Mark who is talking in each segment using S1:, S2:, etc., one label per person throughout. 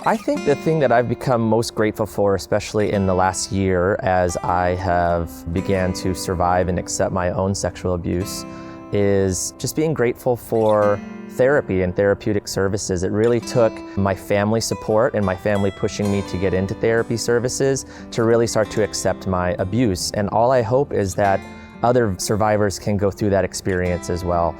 S1: I think the thing that I've become most grateful for, especially in the last year as I have began to survive and accept my own sexual abuse, is just being grateful for therapy and therapeutic services. It really took my family support and my family pushing me to get into therapy services to really start to accept my abuse. And all I hope is that other survivors can go through that experience as well.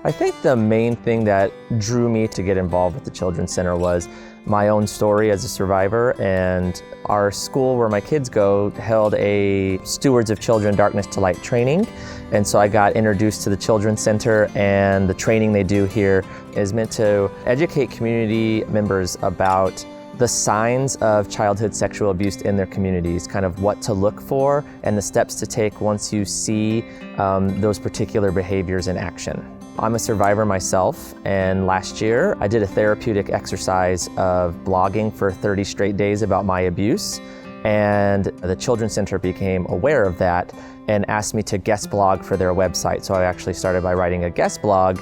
S1: I think the main thing that drew me to get involved with the Children's Center was my own story as a survivor, and our school where my kids go held a Stewards of Children Darkness to Light training, and so I got introduced to the Children's Center, and the training they do here is meant to educate community members about the signs of childhood sexual abuse in their communities, kind of what to look for and the steps to take once you see those particular behaviors in action. I'm a survivor myself, and last year I did a therapeutic exercise of blogging for 30 straight days about my abuse, and the Children's Center became aware of that and asked me to guest blog for their website. So I actually started by writing a guest blog,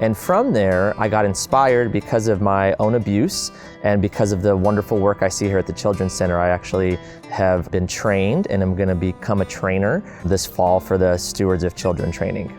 S1: and from there I got inspired because of my own abuse and because of the wonderful work I see here at the Children's Center. I actually have been trained and I'm going to become a trainer this fall for the Stewards of Children training.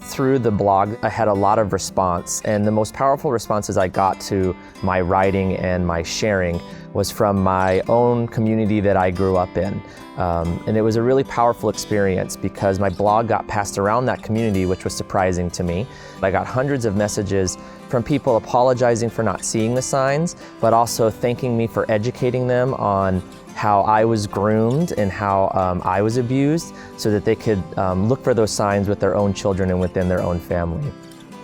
S1: Through the blog, I had a lot of response, and the most powerful responses I got to my writing and my sharing was from my own community that I grew up in. And it was a really powerful experience because my blog got passed around that community, which was surprising to me. I got hundreds of messages from people apologizing for not seeing the signs, but also thanking me for educating them on how I was groomed and how I was abused, so that they could look for those signs with their own children and within their own family.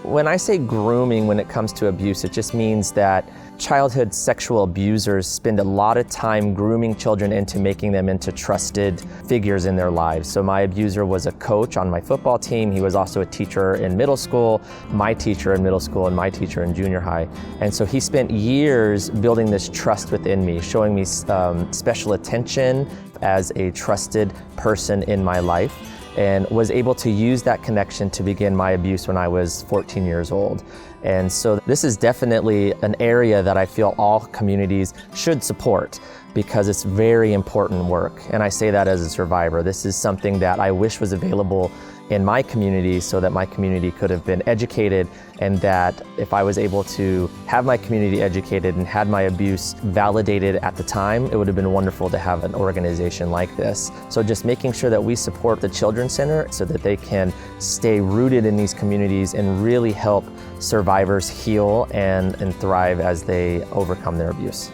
S1: When I say grooming when it comes to abuse, it just means that childhood sexual abusers spend a lot of time grooming children into making them into trusted figures in their lives. So my abuser was a coach on my football team. He was also a teacher in middle school, my teacher in middle school, and my teacher in junior high. And so he spent years building this trust within me, showing me special attention as a trusted person in my life, and was able to use that connection to begin my abuse when I was 14 years old. And so this is definitely an area that I feel all communities should support because it's very important work. And I say that as a survivor. This is something that I wish was available in my community so that my community could have been educated, and that if I was able to have my community educated and had my abuse validated at the time, it would have been wonderful to have an organization like this. So just making sure that we support the Children's Center so that they can stay rooted in these communities and really help survivors heal and thrive as they overcome their abuse.